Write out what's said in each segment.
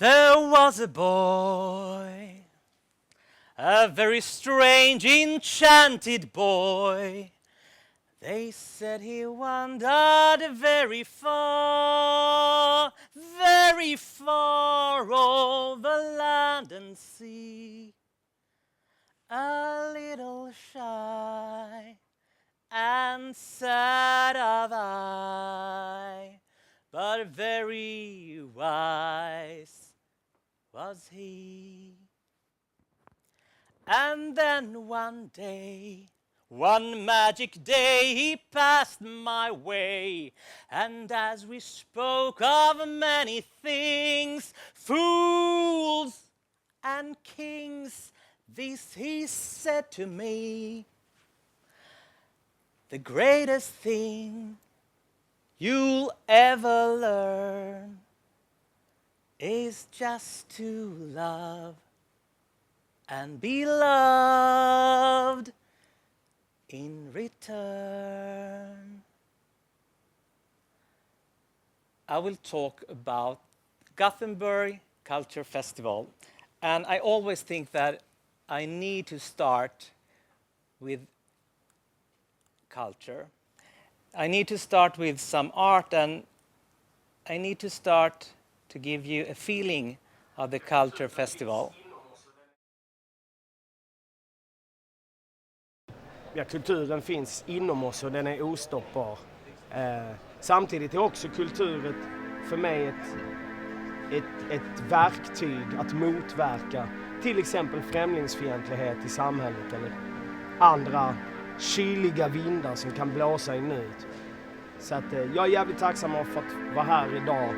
There was a boy, a very strange, enchanted boy. They said he wandered very far over land and sea. A little shy and sad of eye, but very wise was he. And then one day, one magic day, he passed my way. And as we spoke of many things, fools and kings, this he said to me: the greatest thing you'll ever learn is just to love and be loved in return. I will talk about Gothenburg Culture Festival, and I always think that I need to start with culture. I need to start with some art, and I need to start to give you a feeling of the Culture Festival. Ja, kulturen finns inom oss och den är ostoppbar. Samtidigt är också kulturen för mig ett verktyg att motverka till exempel främlingsfientlighet i samhället eller andra kyliga vindar som kan blåsa in ut. Så att jag är jävligt tacksam för att vara här idag.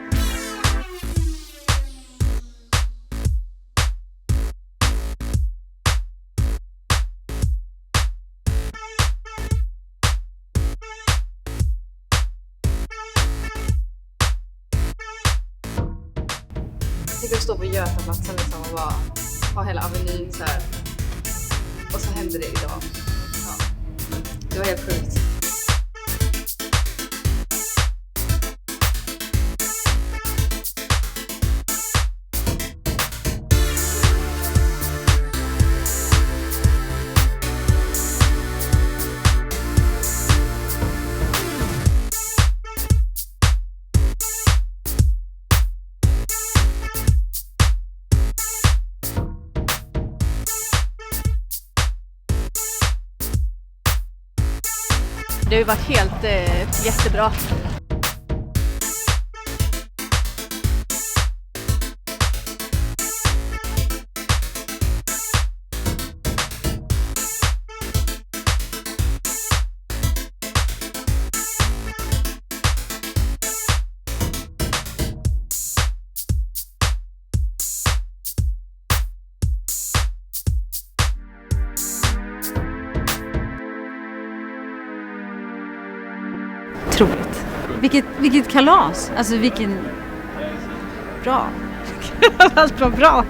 Jag tycker att stå på Götaplatsen liksom och bara ha hela Avenyn så här. Och så hände det idag. Ja. Det var helt sjukt. Det har ju varit helt jättebra. Otroligt. Vilket kalas. Alltså vilken... Bra. Allt var bra.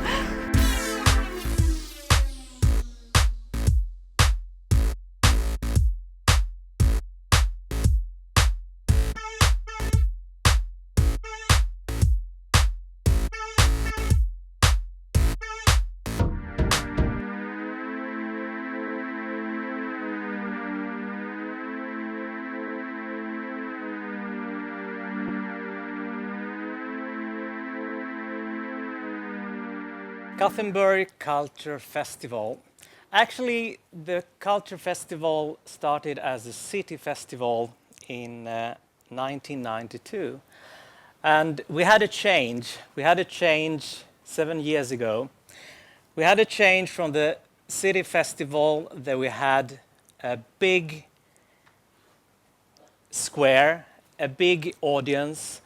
Gothenburg Culture Festival. Actually, the Culture Festival started as a city festival in 1992. And we had a change. We had a change 7 years ago. We had a change from the city festival that we had a big square, a big audience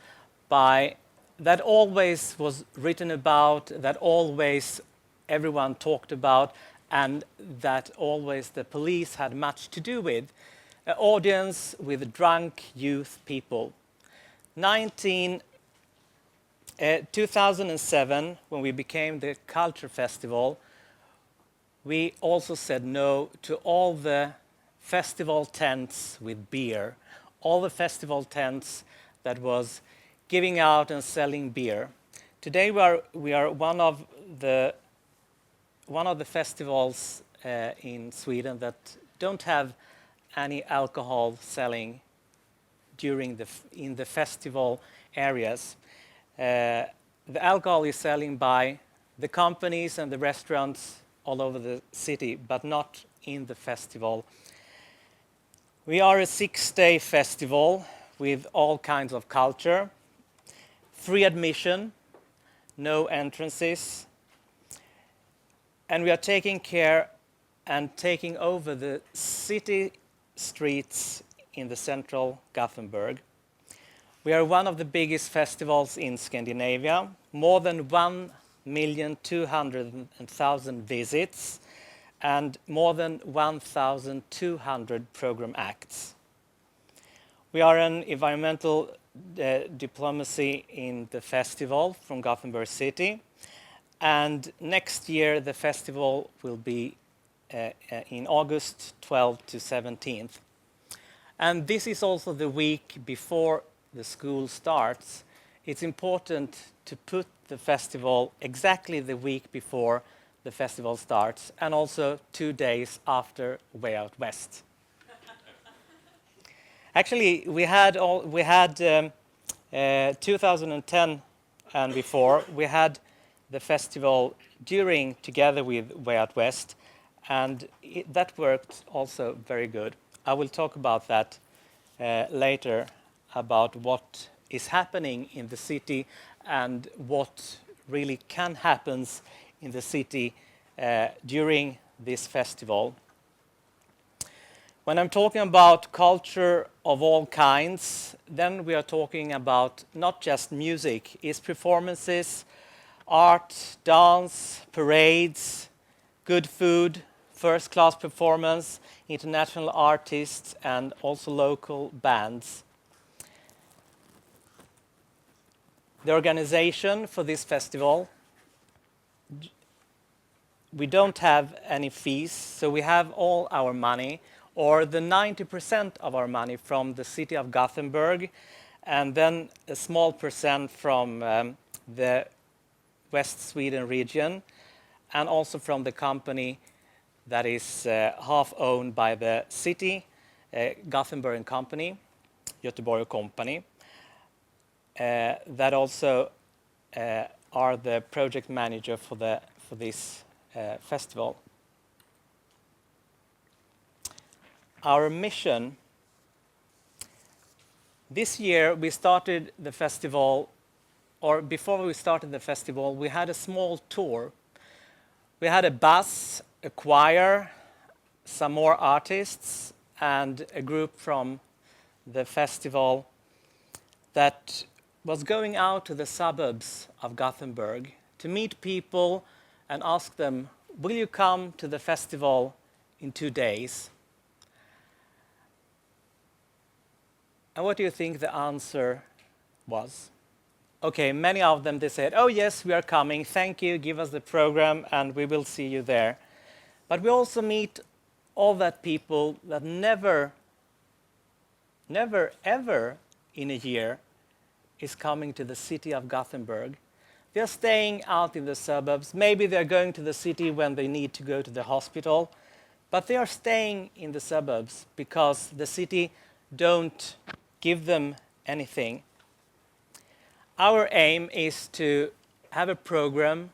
that always was written about, that always everyone talked about, and that always the police had much to do with. An audience with drunk youth people. 2007, when we became the Culture Festival, we also said no to all the festival tents with beer, all the festival tents that was giving out and selling beer. Today we are one of the festivals in Sweden that don't have any alcohol selling in the festival areas. The alcohol is selling by the companies and the restaurants all over the city, but not in the festival. We are a 6-day festival with all kinds of culture, free admission, no entrances, and we are taking care and taking over the city streets in the central Gothenburg. We are one of the biggest festivals in Scandinavia, more than 1,200,000 visits and more than 1,200 program acts. We are an environmental diplomacy in the festival from Gothenburg City, and next year the festival will be in August 12th to 17th. And this is also the week before the school starts. It's important to put the festival exactly the week before the festival starts, and also 2 days after Way Out West. Actually, we had 2010 and before, we had the festival together with Way Out West, and that worked also very good. I will talk about that later, about what is happening in the city and what really can happen in the city during this festival. When I'm talking about culture of all kinds, then we are talking about not just music, it's performances, art, dance, parades, good food, first-class performance, international artists, and also local bands. The organization for this festival, we don't have any fees, so we have all our money, or the 90% of our money from the city of Gothenburg, and then a small percent from the West Sweden region, and also from the company that is half owned by the city, Gothenburg company, Göteborg company, that also are the project manager for this festival. Our mission, this year we started the festival, or before we started the festival, we had a small tour. We had a bus, a choir, some more artists, and a group from the festival that was going out to the suburbs of Gothenburg to meet people and ask them, will you come to the festival in 2 days? And what do you think the answer was? Okay, many of them, they said, oh yes, we are coming, thank you, give us the program and we will see you there. But we also meet all that people that never ever in a year is coming to the city of Gothenburg. They're staying out in the suburbs. Maybe they're going to the city when they need to go to the hospital, but they are staying in the suburbs because the city don't give them anything. Our aim is to have a program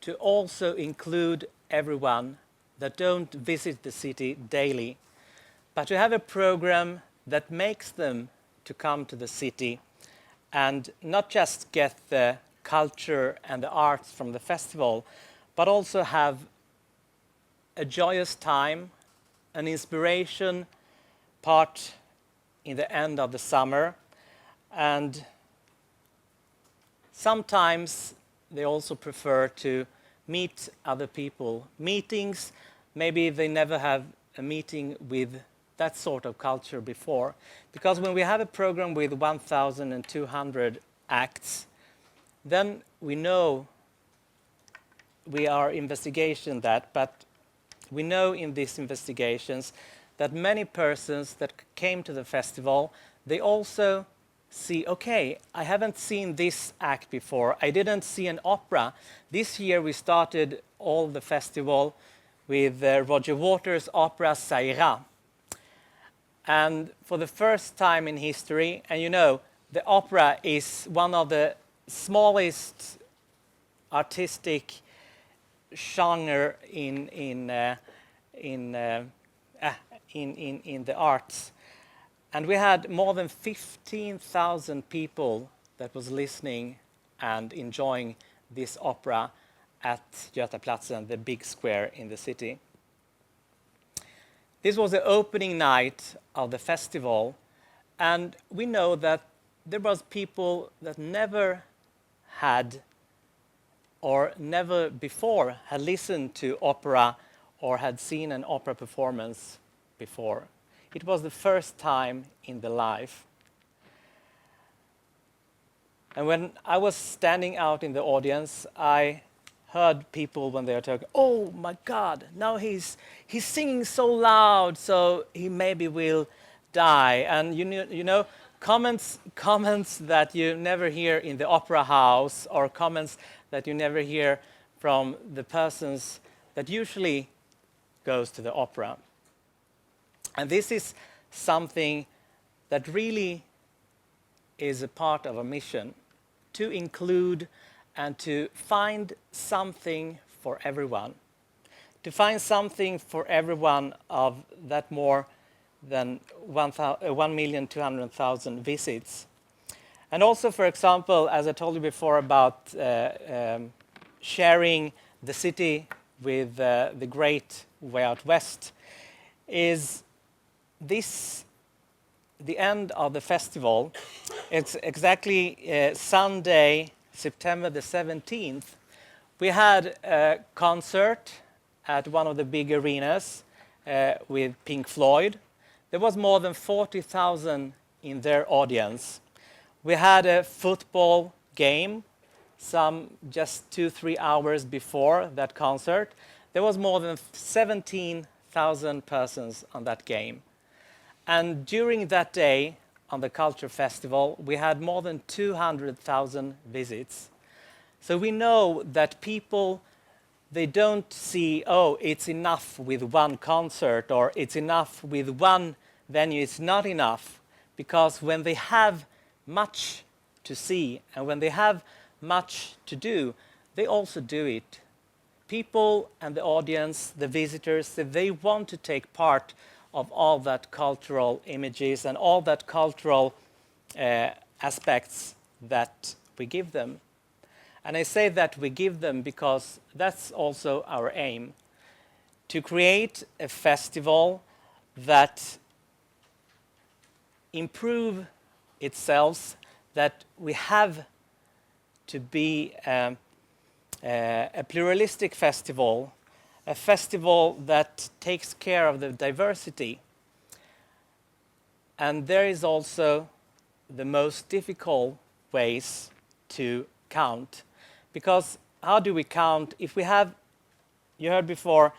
to also include everyone that don't visit the city daily, but to have a program that makes them to come to the city and not just get the culture and the arts from the festival, but also have a joyous time, an inspiration part in the end of the summer, and sometimes they also prefer to meet other people. Meetings, maybe they never have a meeting with that sort of culture before. Because when we have a program with 1,200 acts, then we know we are investigating that, but we know in these investigations that many persons that came to the festival, they also see, okay, I haven't seen this act before. I didn't see an opera. This year we started all the festival with Roger Waters' opera Saira. And for the first time in history, and you know, the opera is one of the smallest artistic genre in the arts. And we had more than 15,000 people that was listening and enjoying this opera at Götaplatsen, the big square in the city. This was the opening night of the festival, and we know that there was people that never had or never before had listened to opera or had seen an opera performance before. It was the first time in their life. And when I was standing out in the audience, I heard people when they were talking, oh my God, now he's singing so loud, so he maybe will die. And you know, comments that you never hear in the opera house, or comments that you never hear from the persons that usually goes to the opera. And this is something that really is a part of a mission, to include and to find something for everyone. To find something for everyone of that more than 1,200,000 visits. And also, for example, as I told you before about sharing the city with the great way out west, is this the end of the festival. It's exactly Sunday, September the 17th. We had a concert at one of the big arenas with Pink Floyd. There was more than 40,000 in their audience. We had a football game, some just 2-3 hours before that concert. There was more than 17,000 persons on that game. And during that day on the Culture Festival, we had more than 200,000 visits. So we know that people, they don't see, oh, it's enough with one concert or it's enough with one venue. It's not enough, because when they have much to see and when they have much to do, they also do it. People and the audience, the visitors, they want to take part of all that cultural images and all that cultural aspects that we give them. And I say that we give them because that's also our aim, to create a festival that improve itself, that we have to be a pluralistic festival, a festival that takes care of the diversity. And there is also the most difficult ways to count. Because how do we count? If we have, you heard before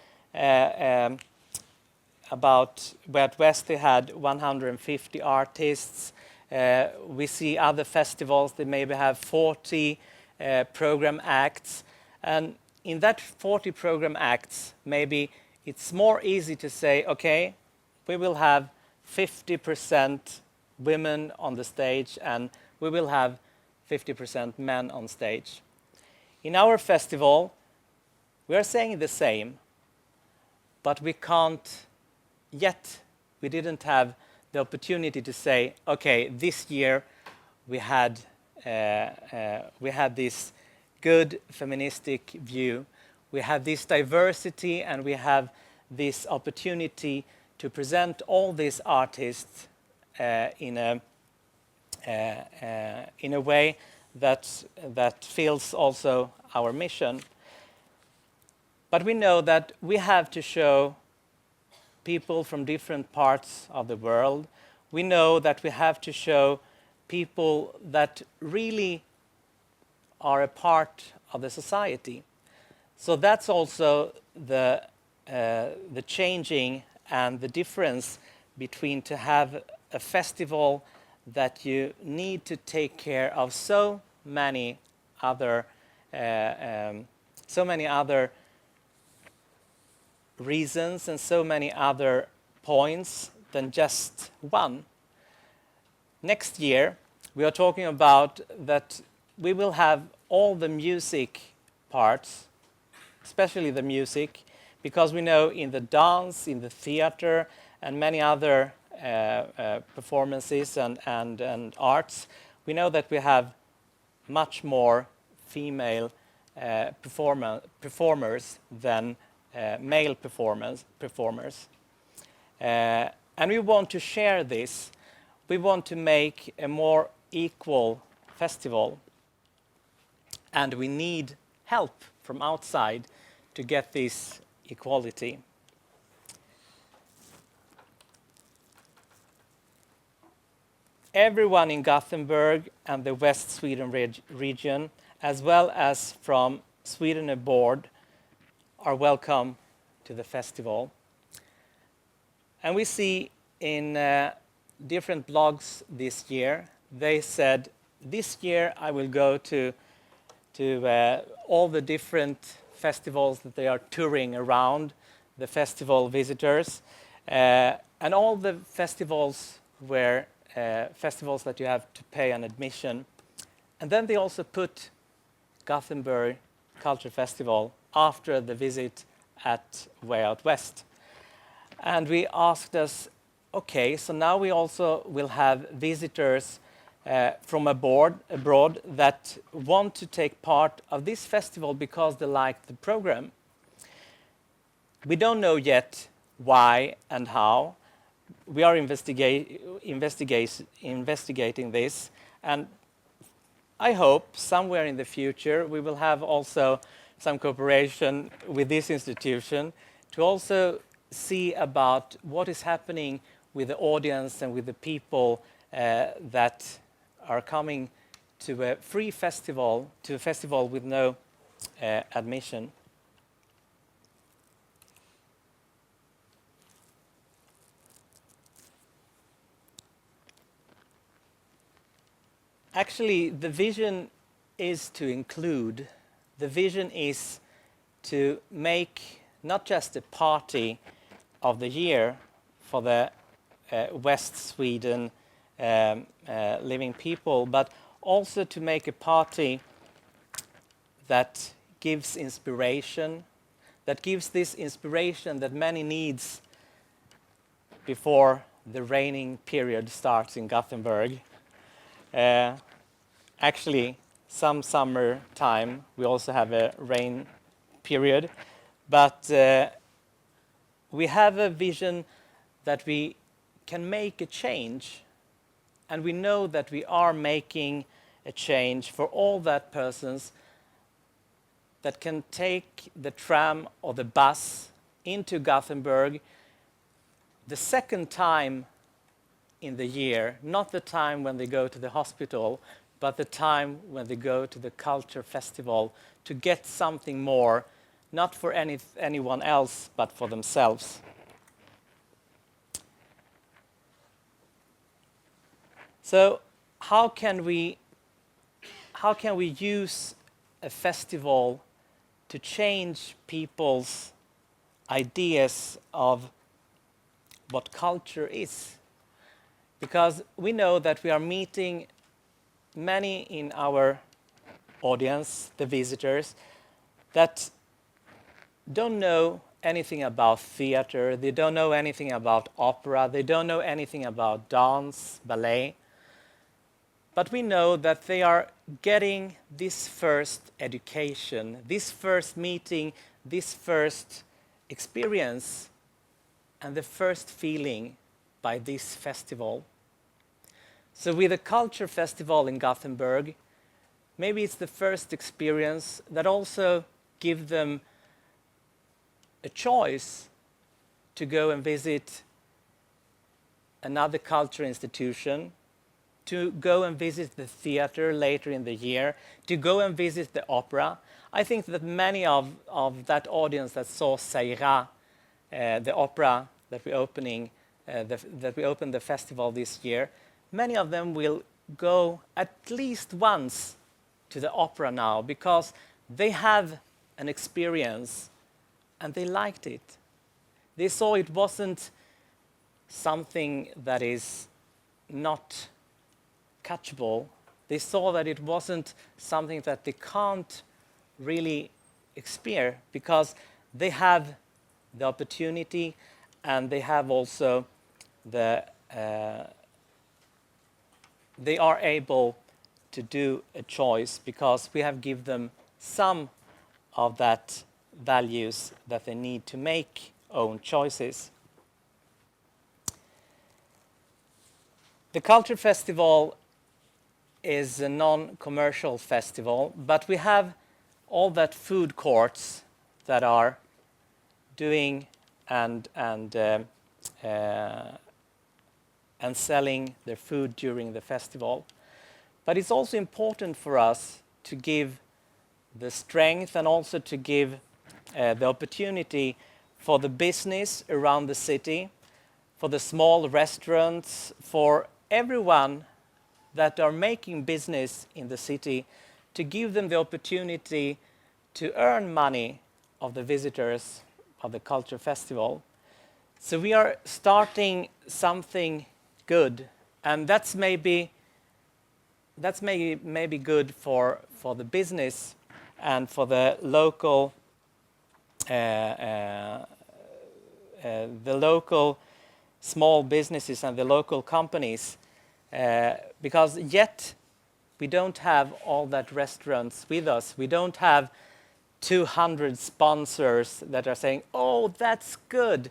about Way West, they had 150 artists. We see other festivals, they maybe have 40 program acts. And in that 40 program acts, maybe it's more easy to say, okay, we will have 50% women on the stage and we will have 50% men on stage. In our festival, we are saying the same, but we can't yet, we didn't have the opportunity to say, okay, this year we had this good feministic view. We have this diversity and we have this opportunity to present all these artists in a way that fills also our mission. But we know that we have to show people from different parts of the world. We know that we have to show people that really are a part of the society. So that's also the changing and the difference between to have a festival that you need to take care of so many other reasons and so many other points than just one. Next year, we are talking about that we will have all the music parts, especially the music, because we know in the dance, in the theater, and many other performances and arts, we know that we have much more female performers than male performers. And we want to share this. We want to make a more equal festival. And we need help from outside to get this equality. Everyone in Gothenburg and the West Sweden region, as well as from Sweden abroad, are welcome to the festival. And we see in different blogs this year, they said, this year I will go to all the different festivals that they are touring around, the festival visitors, and all the festivals where festivals that you have to pay an admission. And then they also put Gothenburg Culture Festival after the visit at Way Out West. And we asked us, okay, so now we also will have visitors from abroad that want to take part of this festival because they like the program. We don't know yet why and how. We are investigating this, and I hope somewhere in the future we will have also some cooperation with this institution to also see about what is happening with the audience and with the people that are coming to a free festival, to a festival with no admission. Actually, the vision is to include. The vision is to make not just a party of the year for the West Sweden living people, but also to make a party that gives inspiration, that gives this inspiration that many needs before the raining period starts in Gothenburg. Actually, some summer time we also have a rain period, but we have a vision that we can make a change, and we know that we are making a change for all that persons that can take the tram or the bus into Gothenburg the second time in the year, not the time when they go to the hospital, but the time when they go to the culture festival to get something more, not for anyone else, but for themselves. So how can we use a festival to change people's ideas of what culture is? Because we know that we are meeting many in our audience, the visitors, that don't know anything about theater, they don't know anything about opera, they don't know anything about dance, ballet. But we know that they are getting this first education, this first meeting, this first experience, and the first feeling by this festival. So with a culture festival in Gothenburg, maybe it's the first experience that also gives them a choice to go and visit another culture institution, to go and visit the theater later in the year, to go and visit the opera. I think that many of that audience that saw Seira, the opera that we opened the festival this year, many of them will go at least once to the opera now because they have an experience and they liked it. They saw it wasn't something that is not catchable. They saw that it wasn't something that they can't really experience because they have the opportunity and they have also they are able to do a choice because we have given them some of that values that they need to make own choices. The Culture Festival is a non-commercial festival, but we have all that food courts that are doing and selling their food during the festival. But it's also important for us to give the strength and also to give the opportunity for the business around the city, for the small restaurants, for everyone that are making business in the city, to give them the opportunity to earn money of the visitors of the Culture Festival. So we are starting something good, and that's maybe good for the business and for the local small businesses and the local companies, because yet we don't have all that restaurants with us. We don't have 200 sponsors that are saying, oh, that's good.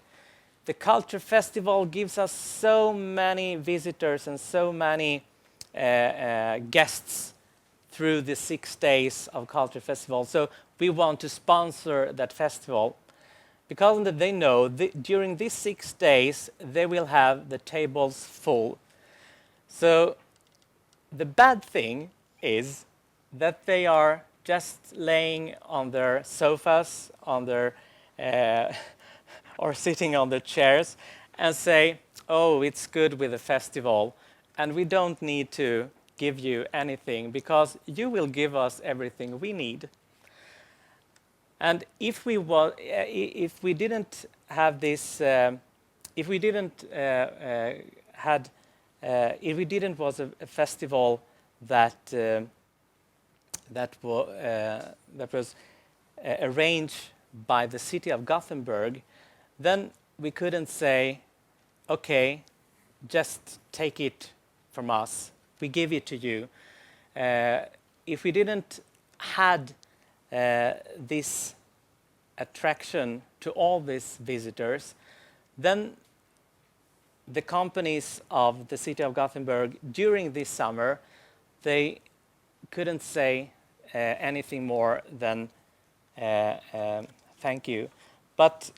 The Culture Festival gives us so many visitors and so many guests through the 6 days of Culture Festival. So we want to sponsor that festival. Because they know during these 6 days, they will have the tables full. So the bad thing is that they are just laying on their sofas, on their or sitting on their chairs and say, oh, it's good with the festival, and we don't need to give you anything because you will give us everything we need. And if we didn't have this, if we didn't was a festival that was arranged by the city of Gothenburg, then we couldn't say, okay, just take it from us. We give it to you. If we didn't had this attraction to all these visitors, then the companies of the city of Gothenburg during this summer, they couldn't say anything more than thank you. But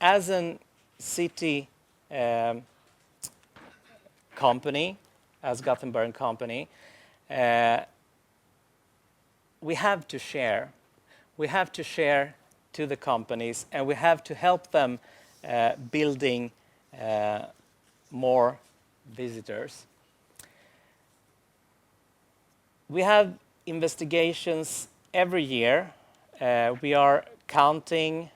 as a city company, as Gothenburg company, we have to share. We have to share to the companies, and we have to help them building more visitors. We have investigations every year. We are counting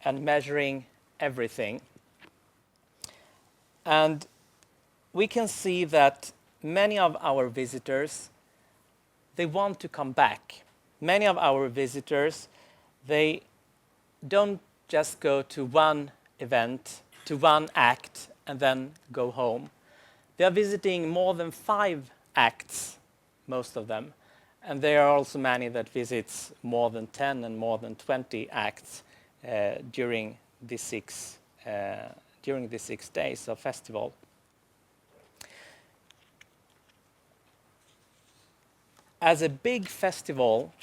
and measuring everything. And we can see that many of our visitors, they want to come back. Many of our visitors, they don't just go to one event, to one act, and then go home. They are visiting more than 5 acts, most of them. And there are also many that visits more than 10 and more than 20 acts during the 6 days of festival. As a big festival,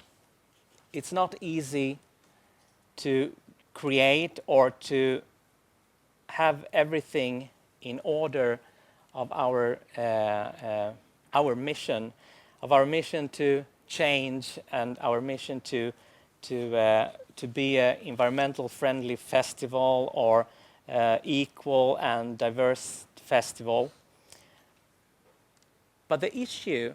it's not easy to create or to have everything in order of our mission to change and our mission to be an environmental friendly festival or equal and diverse festival. But the issue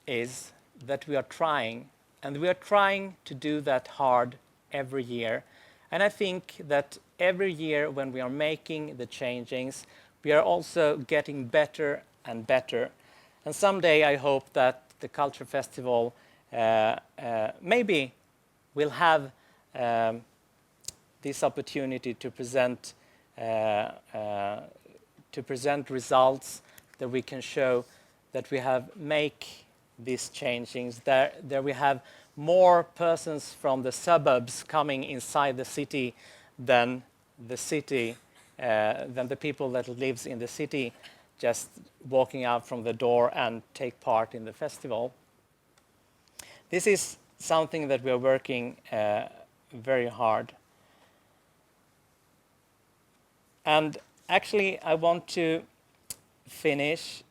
is that we are trying, and we are trying to do that hard every year. And I think that every year when we are making the changes, we are also getting better and better. And someday I hope that the Culture Festival maybe will have this opportunity to present results that we can show that we have make these changes, that we have more persons from the suburbs coming inside the city than the people that lives in the city just walking out from the door and take part in the festival. This is something that we are working very hard. And actually, I want to finish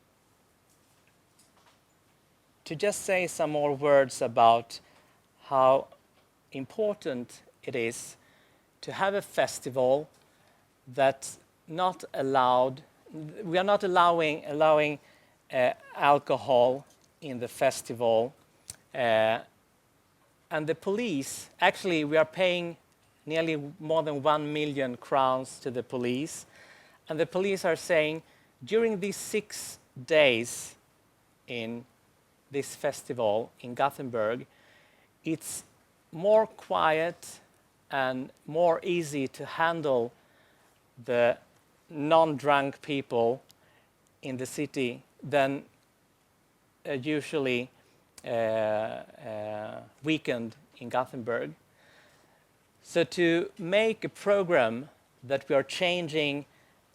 to just say some more words about how important it is to have a festival that's not allowed. We are not allowing alcohol in the festival. And the police, actually, we are paying nearly more than 1 million crowns to the police. And the police are saying, during these 6 days in this festival in Gothenburg, it's more quiet and more easy to handle the non-drunk people in the city than usually weekend in Gothenburg. So to make a program that we are changing,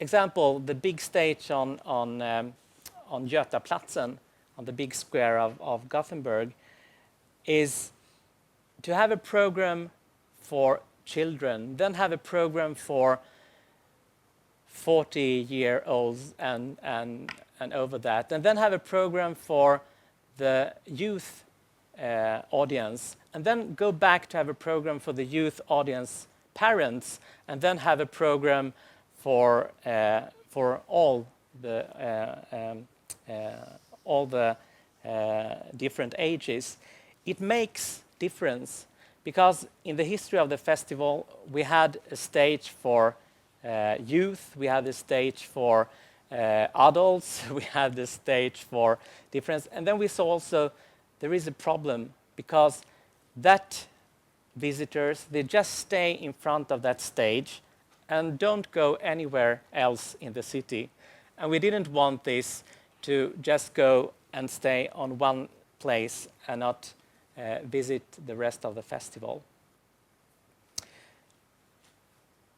example, the big stage on Götaplatsen, on the big square of Gothenburg, is to have a program for children, then have a program for 40-year-olds and over that, and then have a program for the youth audience, and then go back to have a program for the youth audience parents, and then have a program for all the different ages. It makes difference because in the history of the festival we had a stage for youth, we had a stage for adults, we had the stage for difference, and then we saw also there is a problem because that visitors, they just stay in front of that stage and don't go anywhere else in the city. And we didn't want this to just go and stay on one place and not visit the rest of the festival.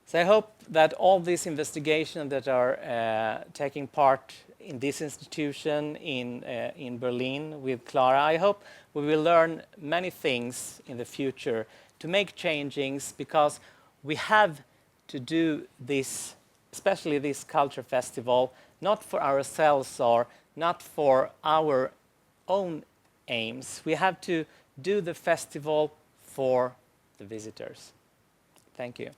So I hope that all these investigations that are taking part in this institution in Berlin with Clara, I hope we will learn many things in the future to make changes, because we have to do this, especially this culture festival, not for ourselves or not for our own aims. We have to do the festival for the visitors. Thank you.